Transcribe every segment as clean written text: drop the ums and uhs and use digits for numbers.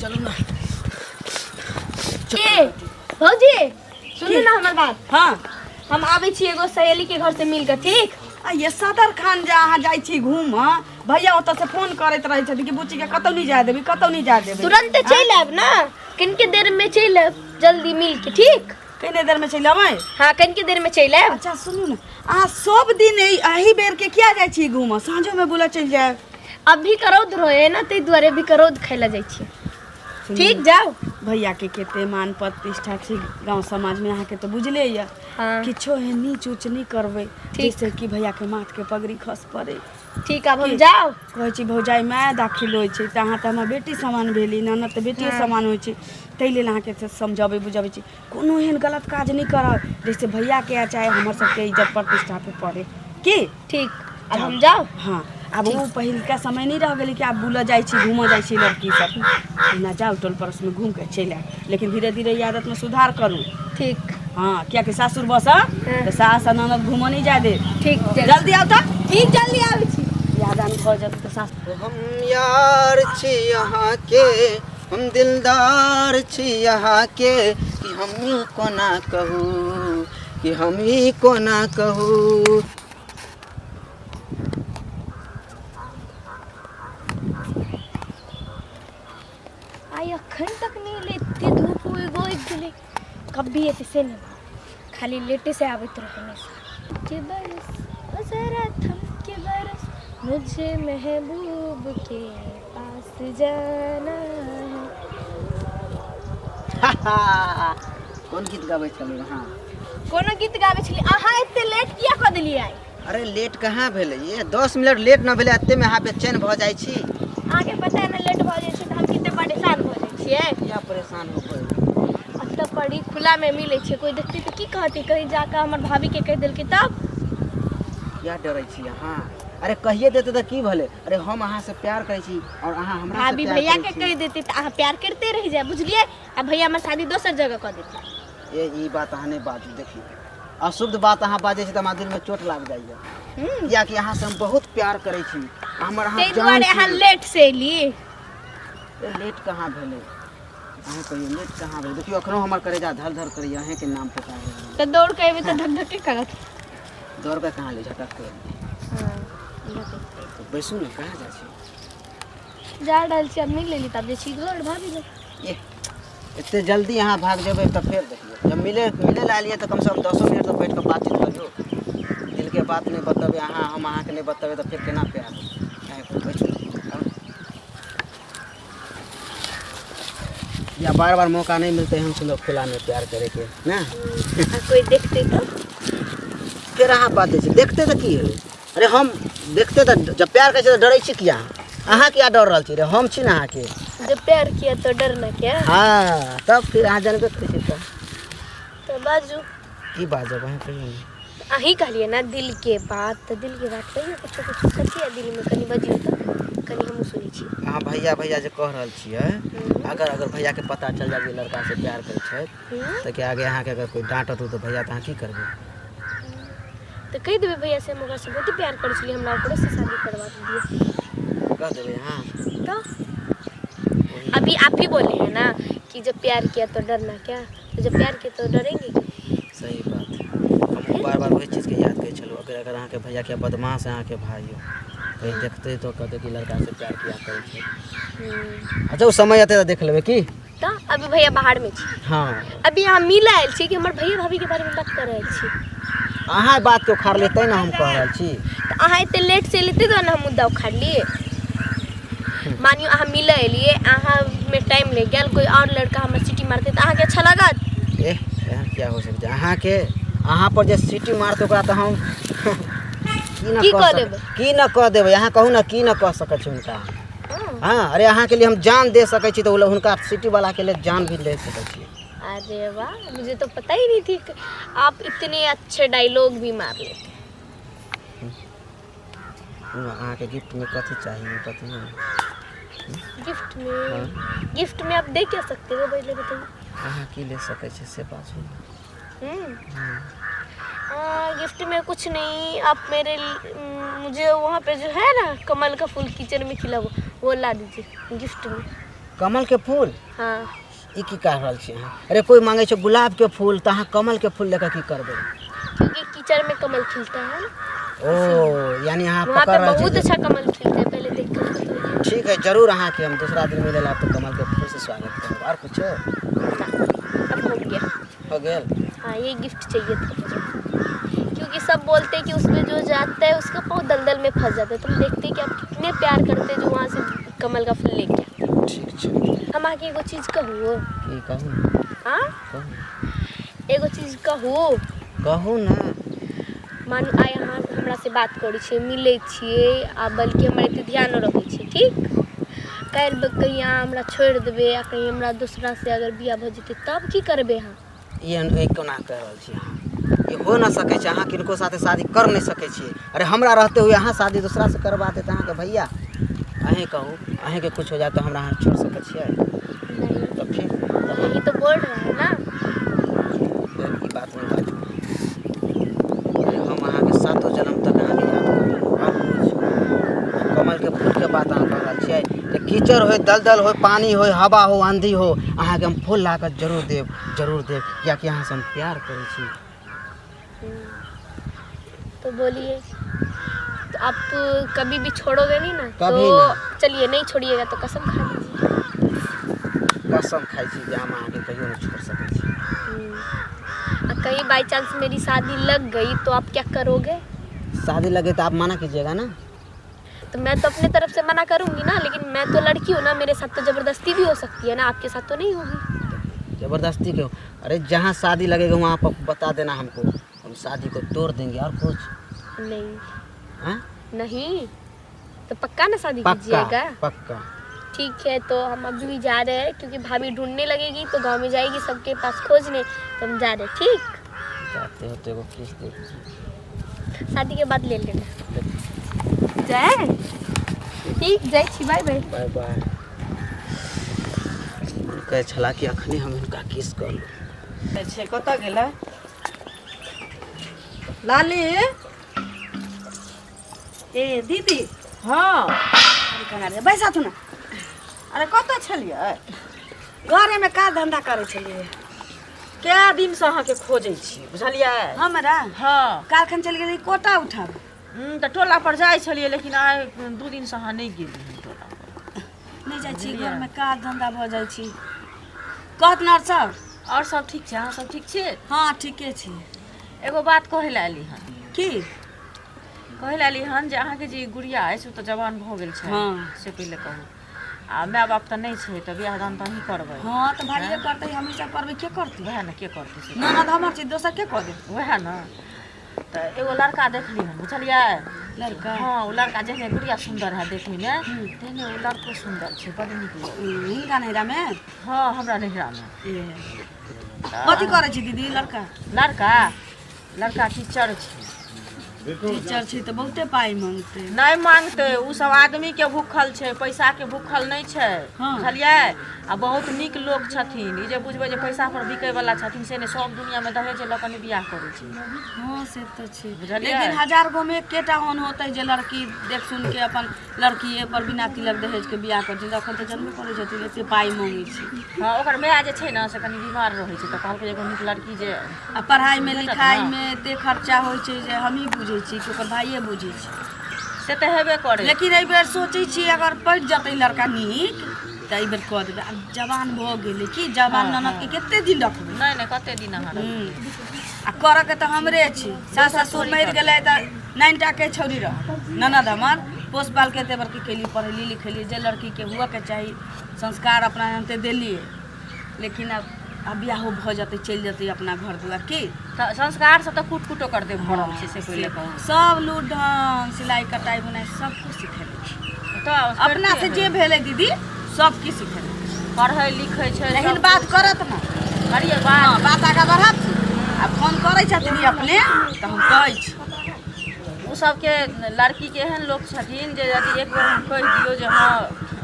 चलो ना। ए भौजी सुनो ना हमार बात। हाँ हम आवे छी एगो सहेली के घर से मिलकर, ठीक? ये सदर खान जहाँ जाइ छी घूम भैया ओतऽ से फोन करैत रहे छथिन कि बुच्ची के कतौ नहीं जाए देबी, कतौ नहीं जाए देबी। तुरंत चल आब ना, किनके देर में चल आब, जल्दी मिल के, ठीक? कितने देर में चल आबै? हाँ किनके देर में चल आब। अच्छा सुनू ना, अहाँ सब दिन एही बेर के क्या जाइ छी घूम, साँझो में बोला चल जाए। अभी करौद रहे ना, ते द्वारे भी करौद खाइला जाइ छी, ठीक? जाओ। भैया के केते मान प्रतिष्ठा छी गांव समाज में, अहाँ के तो बुझले या। हाँ किछो है नीच उच नहीं करबे, जैसे कि भैया के माथ के पगड़ी खस पड़े। ठीक, अब हम जाओ। कहै छी भौजाई माय दाखिल होइ छै, त अहाँ त हमर बेटी समान भेली, ननद त बेटिए समान होइ छै। तै लेल अहाँ के समझाबै बुझाबै छी, कोनो एहन गलत काज नहीं करब जैसे भैया के चाहे हमर सबके इज्जत प्रतिष्ठा पे पड़े की। ठीक, अब हम जाओ। हाँ अब वो पहिलका समय नहीं रह गेली कि आप बुला जाइ छी घूम जाइ छी लड़की सब ना, जाओ टोल पड़ोस में घूम के चल आए, लेकिन धीरे धीरे ये आदत में सुधार करू। ठीक। हाँ क्या कि सासुर बस तो सास ननद घूम नहीं जाए दे। ठीक, जल्दी आओ तक। ठीक, जल्दी आवे छी। याद आन भ जत तो सास। हम यार छी यहाँ के, हम दिलदार छी यहाँ के, कि हम ही कोना कहूँ, कि हम ही कोना कहूँ। आई अखन तक नहीं लेते, धूप हुई गो एक दिले कभी ऐसे से नहीं, खाली लेटे से आवे तो हमेशा के बरस जरा थम के बरस, मुझे महबूब के पास जाना है। कौन गीत गाबै छलू हाँ? कोनो गीत गावे छली अहाँ, एते लेट किया क देलिए आई? अरे लेट कहाँ भेलै ये, 10 मिनट लेट न भेलै, एते में अहाँ बेचैन भ जाइ छी। आगे पता है ना लेट भ जाय छै त हम किते परेशान हो जाय छियै। क्या परेशान हो गए? अब तो पड़ी खुला में मिले छै, कोई देखते तो की कहती, कहीं जाकर हमर भाभी के कह देलकै तब। क्या डरै छी अहाँ? अरे कहिए देते तो की भले, अरे हम अहाँ से प्यार करै छी और अहाँ हमरा से भाभी प्यार भैया करै के छी। कह देते तो अहाँ प्यार करते रह जाए, बुझलिए? अब भैया हमर शादी दोसर जगह कर देते। ये बात अहाँ नहीं बाजू, देखिए अशुद्ध बात अहाँ बाजै छी त हमरा दिल में चोट लाग जाइए, या कि अहाँ से हम बहुत प्यार करै छी, हमर अहाँ तै जान दुआरे अहाँ छी। लेट से एलिए। लेट कहाँ भेलै, अहाँ कहियो लेट कहाँ भेलै? देखियो अखनो हमर करेजा धर धर करैए, अहें के नाम पुकार रहल है। तो दौड़ के एबे तो धक धक के करत। दौड़ के कहाँ ले झटक के? हां तो बैसू ने, कहाँ जाइ छी? जा रहल छी, अब मिल लेली तब जे छी घर भाभी लग। ये इतने जल्दी यहाँ भाग जेबै तो फिर देखिए, जब मिले ला लिए तो कम से कम 10 मिनट तो बैठ के बातचीत करियो, दिल के बात नहीं बतेबे अहाँ, हम अहाँ के नहीं बतेबे तो फिर केना प्यार है? बैठू या बार बार मौका नहीं मिलते हम सुनो खुला में प्यार करे के ना। कोई देखते तो फिर अहाँ बात छी देखते तो की है? अरे हम देखते तो जब प्यार करे तो डरै छी किया? अहाँ क्या डर रहल छी रे? हम छी ना अहाँ के। जब प्यार किया तो डरना क्या? हाँ तब फिर अहाँ जानबे करै छी तो बाजू की बाजब अहाँ कहियो नहीं। अही कहलिए ना दिल के बात, तो दिल के बात कहियो, कुछ कुछ कथिया दिल में कनी बजियो तो कनी हम सुनै छी। अहाँ भैया भैया जे कह रहल छियै, अगर भैया के पता चल जाए कि लड़का से प्यार करै छै तो क्या आगे अहाँ के अगर कोई डांटत हो तो भैया तो अहाँ की करबै? तो कह देबे भैया से हम ओकरा से बहुत प्यार करै छलिए, हमरा ओकरे से शादी करवा दिए। कह देबै हाँ। तो अभी आप ही बोले हैं ना कि जब प्यार किया तो डरना क्या, तो जब प्यार किया तो डरेंगे क्या? सही बात है, हम बार बार वही चीज़ के याद करे चलो, अगर अहाँ के भैया के बदमाश अहाँ के भाई हो कहीं देखते तो कहते कि लड़का से प्यार किया करे छै। अच्छा वो समय आते तो देख लेबै की। तो अभी भैया बाहर में छी। हाँ अभी यहाँ मिला आयल छी कि हमर भैया भाभी के बारे में बात कर रहल छी। अहाँ बात के उखाड़ लेते ना हम कह रहल छी। तो अहाँ इतने लेट से लेते तो ना हम मुद्दा उखाड़ लिए। मानियो अहाँ मिला एलिए, अहाँ में टाइम लग गया, कोई और लड़का हमर सिटी मारते तो अहाँ के अच्छा लागत? एहन क्या हो सकता है? अहाँ के अहाँ पर जे सिटी मारते ओकरा तो हम की कह देबै? की न कह देबै? अहाँ कहू ना की न कह सकै छी हुनका। हाँ अरे अहाँ के लिए हम जान दे सकै छी, तो हुनका सिटी वाला के लिए जान भी ले सकै छी। अरे वाह, मुझे तो पता ही नहीं थी आप इतने अच्छे डायलॉग भी मार लेते। अहाँ के गिफ्ट में कथी चाहिए कथी नहीं? गिफ्ट में गिफ्ट में आप दे क्या सकते हो पहले बताइए। अहाँ की ले सकै छी से बात हो। गिफ्ट में कुछ नहीं, आप मुझे वहाँ पे जो है ना कमल का फूल किचन में खिला वो ला दीजिए गिफ्ट में। कमल के फूल हाँ ई की कह रहल छी अहाँ? अरे कोई मांगे छै गुलाब के फूल तो अहाँ कमल के फूल लेकर की करबै? क्योंकि कीचड़ में कमल खिलता है ना, ओ यानी अहाँ वहाँ पकड़ पे रहल छी बहुत जे- अच्छा कमल खिलता है, पहले देख कर बताइए। ठीक है जरूर अहाँ के हम दूसरा दिन मिले ला तो कमल के फूल से स्वागत करब। और कुछ अब हो गया। हो गेल? हाँ ये गिफ्ट चाहिए था मुझे, क्योंकि सब बोलते हैं कि उसमें जो जाता है उसका पाँव दलदल में फंस जाता है। तुम देखते कि आप कितने प्यार करते जो वहाँ से कमल का फूल लेके आते। ठीक छै। हम आके एगो चीज़ कहूँ, की कहू? हाँ कहू एगो चीज़ कहूँ, कहू ना। मानू आइ अहाँ हमरा से बात करै छियै, मिलै छियै आ बल्कि हमरा एते ध्यान रखै छियै, ठीक? काल्हि कहीं अहाँ हमरा छोड़ि देबै या कहीं हमरा दूसरा से अगर बियाह भऽ जेतै तब की करबै अहाँ? ई कोना कह रहल छी अहाँ? ई हो ना सकै छै। अहाँ किनको साथे शादी कर नहीं सकै छियै। अरे हमरा रहते हुए अहाँ शादी दूसरा से करवा देते अहाँ के भैया? अहें कहू, अहें के कुछ हो जाए तो हमरा अहाँ छोड़ सकै छियै? नहीं तो फिर यही तो बोल रहे हैं ना। ई बात नहीं बात। अरे हम अहाँ के सातों जन्म तक अहाँ के याद करब। बात नहीं छै। कमल के फूल के बात अहाँ कह रहल छियै? जे कीचड़ होय, दलदल होय, पानी होय, हवा हो, आंधी हो, अहाँ के हम फूल ला के जरूर देब, कियाकि अहाँ से हम प्यार करै छी। तो बोलिए, तो आप कभी भी छोड़ोगे नहीं ना? कभी तो ना। चलिए, नहीं छोड़िएगा तो कसम खा लीजिए। कसम खाई छी जे हम अहाँ के कहियो नहीं छोड़ सकै छी। और कहीं बाई चांस मेरी शादी लग गई तो आप क्या करोगे? शादी लगे तो आप मना कीजिएगा ना। तो मैं तो अपने तरफ से मना करूंगी ना, लेकिन मैं तो लड़की हूँ ना, मेरे साथ तो ज़बरदस्ती भी हो सकती है ना, आपके साथ तो नहीं होगी। जबरदस्ती क्यों? अरे जहाँ शादी लगेगा वहाँ पर बता देना हमको, हम शादी को तोड़ देंगे। और कुछ? नहीं हाँ? नहीं, तो पक्का ना शादी पक्का कीजिएगा? पक्का। ठीक है, तो हम अभी भी जा रहे हैं, क्योंकि भाभी ढूंढने लगेगी तो गांव में जाएगी सबके पास खोजने, तो हम जा रहे हैं, ठीक? जाते हो तो एगो किस दे दीजिए। शादी के बाद ले लेना। जाए ठीक, जाए छी, बाय बाय। Bye bye. कहे छला कि अखनी हम इनका किस कर छै कतऽ गेलै लाली? ए दीदी, हाँ कहाँ रे? बैसा तू ना। अरे कतऽ छलियै? घरेमे काज धंधा करै छलियै। कए दिनसँ अहाँके खोजै छी, बुझलियै? हमरा हाँ काल्हिखन चलि गेली कोटा उठब। तऽ टोला पर जाइ छलियै, लेकिन आइ 2 दिनसँ अहाँ नहि गेलियै टोला पर। नहि जाइ छी, घरमे काज धंधा भऽ जाइ छी। कहत नर सब? आओर सब ठीक छै? अहाँ सब ठीक छी? हाँ ठीके छी। एगो बात कहै लए एली हन। की? कहै लए एली हन जे अहाँके जे गुड़िया अछि ओ तऽ जवान भऽ गेल छै, हाँ। से पहिले कहू। आ माय बाप तऽ नहि छै, तऽ बियाह दान तऽ अहीं करबै। हाँ तऽ भाइये करतै, हमही सब करबै, के करतै? वएह ने, के करतै से? ननद हमर छै, दोसर के कऽ दे? वएह ने। तऽ एगो लड़का देखली हन, बुझलियै? लड़का? हाँ, वो लड़का जेहने गुड़िया सुंदर है देखने में, तेहने वो लड़को सुंदर छै, बड़ नीक लगे। हिनका नहिरामे? हाँ, हमरा नैहरामे। ए कथी करै छी दीदी लड़का? लड़का टीचर छै। टीचर छै तऽ बहुते पाइ मांगतै। नहीं मांगते, उ सब आदमी के भूखल छै, पैसा के भूखल नहीं छै, हाँ। बुझलियै? आ बहुत नीक लोग छथिन। ई जे बुझबै जे पैसा पर बिकै वाला छथिन से ने, सब दुनिया में दहेज लऽ कऽ बियाह करै छै, हाँ से तऽ छै, बुझलियै? लेकिन 1000 गो में एकेटा ओहन होतै जे लड़की देख सुन के अपन लड़किए पर बिना तिलक दहेज के बियाह करतै। तखन तऽ जनबे करै छथिन एते पाइ मांगै छै। हाँ, ओकर माय जे छै ने से कनि बीमार रहै छै, तऽ कहलकै एगो नीक लड़की जे आ पढ़ाई में लिखाई में एते खर्चा होइ छै जे हमही बुझै छी कि ओकर भाइये बुझै छै। से तऽ हेबे करे। लेकिन एहि बेर सोचै छी अगर पढ़ि जेतै लड़का नीक तऽ एहि बेर कऽ देबै। आब जवान भऽ गेलै कि जवान ननद के कते दिन रखबै? नहीं नहीं, कते दिन अहाँ रहबै? आ करऽ के तऽ हमरे छी। सास ससुर मरि गेलै तऽ 9 टा के छौरी रह ननद हमर पोस पाल के एते बड़की केली, पढ़ेली लिखेली, जे लड़की के हुआ के चाही संस्कार अपना अंते देलिए। लेकिन अब बियाहो भऽ जेतै, चलि जेतै अपना घर दुआर की। संस्कार से तऽ कूट कुटो कर दे भरल छै, से पहिले कहू। सब लूट ढंग, सिलाई कटाई बुनाई सब कुछ सिखेलै छी। तऽ अपना से जे भेलै दीदी सब की सिखेलै। पढ़ै लिखै छै, लेकिन बात करत ना, करिए हाँ बात। बात आगा बढ़त। आ फोन करै छथिन अपने तऽ हम कहै छी। उ सबके लड़की के एहन लोग छथिन जे यदि एक बेर हम कहि दियौ जे हाँ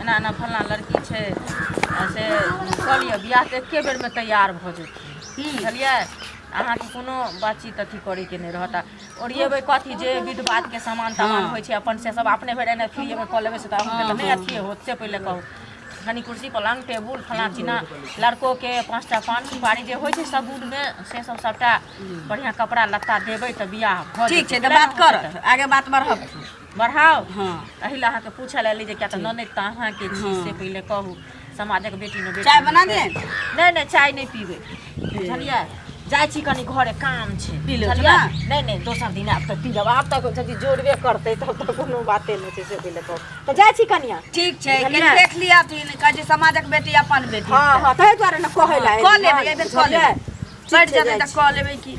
एना एना फलना लड़की छै से कऽ लिअ बियाह, तऽ एके बेर में तैयार भऽ जेथिन, बुझलियै? अहाँके कोनो बातचीत अथी करैके नहि रहत। ओरिएबै कथी जे विध बात के सामान तामान होइ छै अपन से सब अपने भरि एने फ्रीए में कऽ लेबै, से तऽ अहूँके तऽ नहि अथी होत, से पहिले कहू। कनी कुर्सी पलंग टेबुल फला चिना लड़को के 5टा पान सुपारी जे होइ छै सबून में से सब सबटा बढ़िया कपड़ा लत्ता देबै तऽ बियाह भऽ ठीक छै तऽ बात कर आगे बात बढ़ब बढ़ाओ। हाँ एहि लए अहाँके पूछल एली जे क्या तऽ ननद तऽ अहाँके छी से पहिले कहू समाजक बेटी ने बेटी चाय बना दे नहीं चाय नहीं पीबे बुझलियै जाइ छी कनी घरे काम छै पी लेब बुझलियै ना? नहीं दोसर दिन आब तऽ पी लेब आब तक यदि जोड़बे करतै तब तऽ कोनो बाते नहीं छै से पहिले कहू तऽ जाइ छी कनिया ठीक छै बुझलियै? कनी देख लिया तीन कहै समाजक बेटी अपन बेटी हाँ ताहि दुआरे ने कहै लए कऽ लेबै एहि बेर कऽ लेबै बढ़ि जेतै तऽ कऽ लेबै की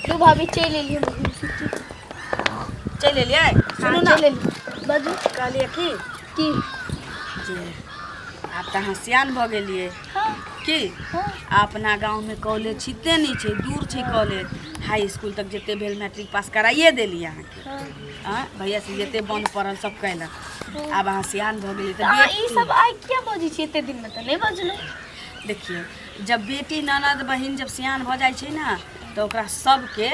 तू भाभी चल एलिए चलि एलियै सुनू ना चल एलिए बाजू कहलियै की की जे आब तऽ अहाँ सियान भऽ गेलियै हाँ की हाँ अपना गाँवमे कॉलेज छिते नहीं छै दूर छै कॉलेज हाई स्कूल तक जते भेल मैट्रिक पास कराइए देली अहाँके हाँ भैया से जते बंद पड़ल सब कैलक आब अहाँ सियान भऽ गेली तऽ ई सब आइ क्या बजै छी एते दिन में तऽ नहीं बजलो देखिए जब बेटी ननद बहिन जब सियान भऽ जाइ छै ना तऽ ओकरा सबके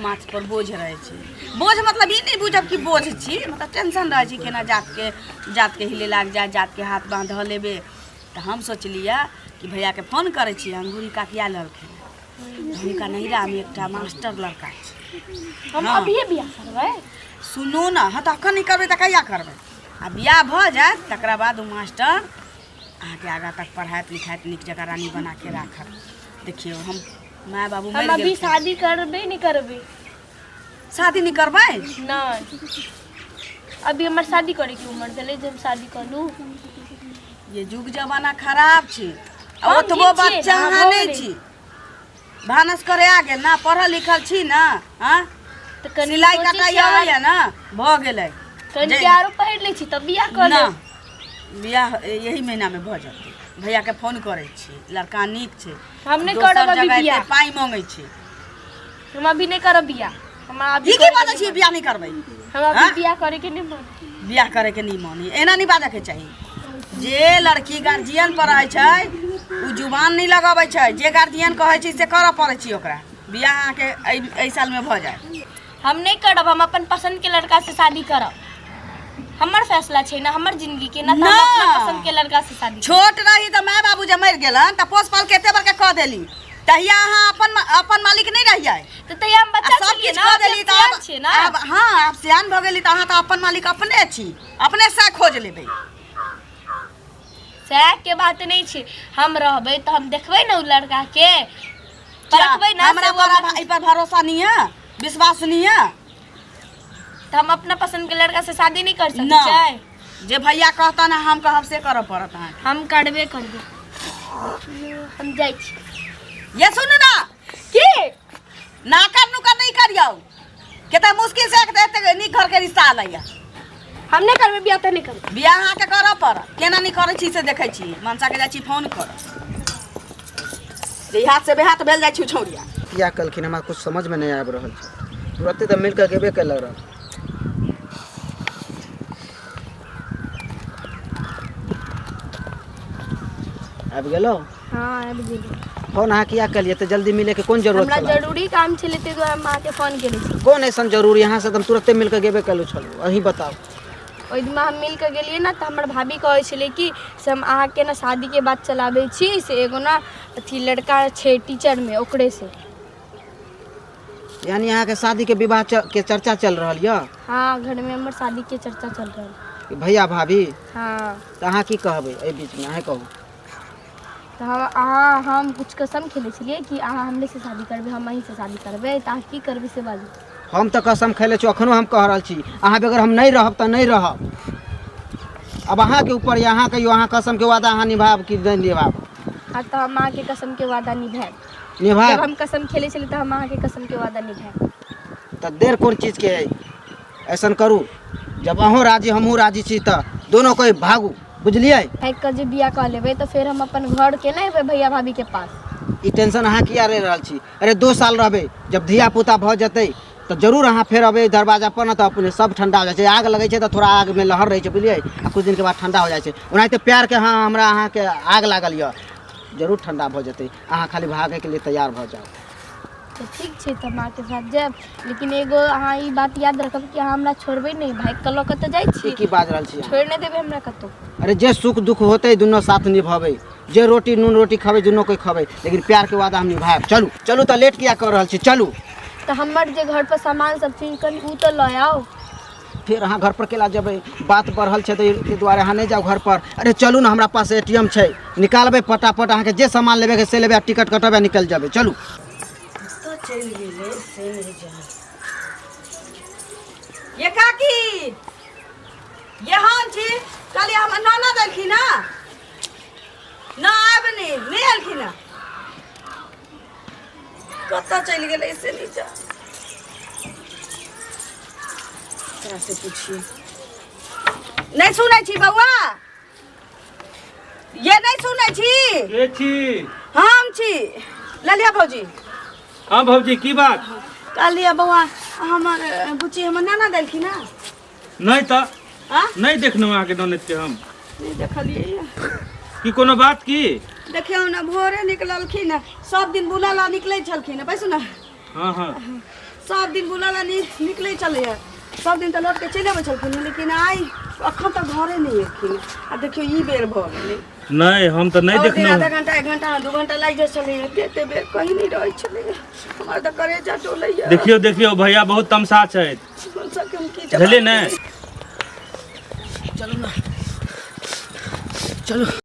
माथ पर बोझ रहै छै बोझ मतलब ई नहीं बुझब कि बोझ छी मतलब टेंशन रहै छै केना जात के हिले लाग जाए जात के हाथ बांध लेबे तऽ हम सोचलिए कि भैया के फोन करै छी अंगूरी काकिया ललखिन हुनका नैहरामे एकटा मास्टर लड़का छै हम हाँ। अभी बियाह करबै सुनू ना हाँ तऽ अखन नहीं करबै तऽ कहिया करबै आ बियाह भऽ जायत तकरा बाद ओ मास्टर अहाँके आगाँ तक पढ़ाइत लिखाइत नीक जकाँ रानी बना के राखत देखियौ हम माय बाबू हम मरि अभी गेलखिन शादी करबे नहीं करबै शादी नहीं करबै नहीं अभी हमार शादी करे की उम्र भेलै जब शादी करू ये युग जमाना खराब छै आ हम ओतबो ठीक छियै बच्चा ना, अहाँ भऽ नहीं गेलै। छी भानस करे आ गेल ना पढ़ल लिखल छी ना हाँ तऽ कनि सिलाई सोचै कटाई छियै आबैया ना भऽ गेलै कनि जे- प्यारो पहिर लै छी तब बियाह कर ना लेब बियाह यही महीना में भऽ जेतै भैया के फोन करै छी लड़का नीक छै हम नहीं दोसर करब अभी जगह बियाह एते पाई मांगै छै हम अभी नहीं करब बियाह हमरा अभी ई की करे के बाजै नहीं छी मन। बियाह नहीं करबै हम अभी हाँ? बियाह करे के नहीं मन बियाह करे के नहीं मानी एना नहीं बाजै के चाही जे लड़की गार्जियन पर रहै छै उ जुबान नहीं लगाबै छै जे गार्जियन कहै छै से करऽ पड़ै छै ओकरा बियाह अहाँके एहि साल में भऽ जाए हम नहीं करब हम अपन पसंद के लड़का से शादी करब हमर फैसला छै ना हमर जिंदगी के ना तऽ हम ना। अपना पसंद के लड़का से शादी छोट रही तऽ माय बाबू जे मरि गेलन तऽ पोस पाल के एते बड़का कऽ देली तहिया अहाँ अपन मालिक नहीं रहियै तो तैया हम आ बच्चा सब छियै किछु ना कऽ देली तऽ सियान छियै ना आब हाँ आब सियान भऽ गेली तऽ अहाँ तऽ अपन मालिक अपने छी अपने से खोज लेबै सएह के बात नहीं छै हम रहबै तऽ हम देखबै ना उ लड़का के परखबै ना हमरा से वो पर एहि पर भरोसा नहीं है विश्वास नहीं है तो हम अपना पसंद के लड़का से शादी नहीं कर ना। सकते छै जे भैया कहता ना हम कहब से करऽ पड़त अहाँके हम करबे करबे हम जाइ छी ये सुन ना की नाकर नुकर नहीं करियौ कते मुश्किल से एते नीक घर के रिश्ता आलैया हम नहीं करबे बियाह तो नहीं करबे बियाह अहाँके करऽ पड़त केना नहीं करै छी से देखै छी मनसा के जाइ छी फोन कर जे हाथ से बेहाथ भेल जाइ छी छौड़िया किया कलखिन हमरा कुछ समझ में नहीं आबि रहल छै तुरंते तो मिल कर गेबे कैलक रह आबि गेलो हाँ आबि गेली फोन अहाँ किया कलिए तो जल्दी मिले के कोन जरूरत हमरा छला जरूरी काम छलै ताहि दुआरे हम अहाँके फोन केने छी कोन ऐसन जरूरी यहाँ से तुम तुरंते मिल कर गेबे कलू छलो अहीं बताओ ओहि दिन हम मिल कऽ गेलियै ना तऽ हमर भाभी कहै छलै कि से हम अहाँके ना शादीके बात चलाबै छी से एगो ना अथी लड़का छै टीचरमे ओकरे से यानी यहाँ के शादी के विवाह के चर्चा चल रहा है हाँ घर में हमर शादीके चर्चा चल रहल है भैया भाभी हाँ तो अहाँ की कहबै एहि बीच में अहाँ कहू तऽ हम कुछ कसम खेले छलियै कि अहाँ हमरे से शादी करबै हम अहीं से शादी करबै तऽ अहाँ की करबै से बाजू हम तो कसम खैले छी अखनो हम कह रहल छी अहाँ अगर हम नहीं रहब तो नहीं रहब अब अहाँ के ऊपर अहाँ कहियो अहाँ कसम के वादा अहाँ निभाब कि नहीं निभाब हाँ तऽ हम अहाँके कसम के वादा निभायब जब निभाब हम कसम खेले छलियै तऽ हम अहाँके कसम के वादा निभायब तो देर कोन चीज के है ऐसा करू जब अहूँ राजी हमहूँ राजी छी तो दोनों कोई भागू बुझलिए भाग कऽ जे बियाह कऽ लेबै तऽ फेर हम अपन घर के नहि एबै भैया भाभी के पास ई टेंशन अहाँ किया रह रहल छी अरे 2 साल रहबै जब धिया पुता भऽ जेतै तो जरूर अहाँ फेर अबै दरवाजा पर ना तो अपने सब ठंडा हो जाइ छै आग लगै छै तो थोड़ा आग में लहर रहै छै बुझलिए आ कुछ दिन के बाद ठंडा हो जाइ छै ओनाहिते प्यार के हाँ हमरा अहाँ के आग लागल यऽ जरूर ठंडा भऽ जेतै अहाँ खाली भागे के लिए तैयार भऽ जाओ तो ठीक है तो माँ के साथ जाब, लेकिन एगो अहाँ ई बात याद रखब कि अहाँ हमरा छोड़बै नहीं भाई, कल कतऽ जाइ छी की बाज रहल छी छोड़ नहीं देबै हमरा कतौ। अरे जे सुख दुख होते दुनू साथ निभावे, जे रोटी नून रोटी खावे दुनू कोई खावे, लेकिन प्यार के वादा हम निभाएब। चलू चलू तो लेट किया कर रहल छी, चलू। तो हमर जे घर पर सामान सब चीज कनी उ तो लऽ आओ। फिर अहाँ घर पर केला जेबै, बात बढ़ल छै ताहि दुआरे अहाँ नहीं जाओ घर पर। अरे चलू ना, हमरा पास एटीएम छै, निकालबै फटाफट, अहाँ के जे सामान लेबे के से लेबै, टिकट कटबै, निकल जाबै। चलू तो चल गेले से नहीं जा। ये काकी, ये हम छी, काली हम नाना देलखी ना, ना आब नहीं आलखी ना, कतऽ चल गेले से नहीं जा। एकरा से पूछिए, नहीं सुनै छी बउआ, ये नहीं सुनै छी। के छी? हम छी ललिया भौजी। हाँ भौजी की बात? कहलिए बउआ हमर बुच्ची हमर नाना देलखी ना। नहीं तो हाँ नहीं देखलहुँ अहाँके ननद के हम। नहीं देखलिए की कोनो बात की? देखियौ ना, भोरे निकललखिन ना, सब दिन बुलाला निकलै छलखिन, बैसू ना, हाँ हाँ सब दिन बुलाला निकलै छलै, सब दिन तो लौट के चलि अबै छलखिन, लेकिन आई अखन तक घरे नहीं एलखिन। आ देखियो ई बेर भऽ गेलै, नहीं हम तो नहीं और दिन देखलहुँ। आधा घंटा 1 घंटा 2 घंटा लागि जाइ छलै, एते बेर कहीं नहीं रहै छलै। हमर तऽ करेजा डोलैया। देखियो देखियो भैया बहुत तमसा छै, चलू बुझलियै ने? चलू ना, चलू।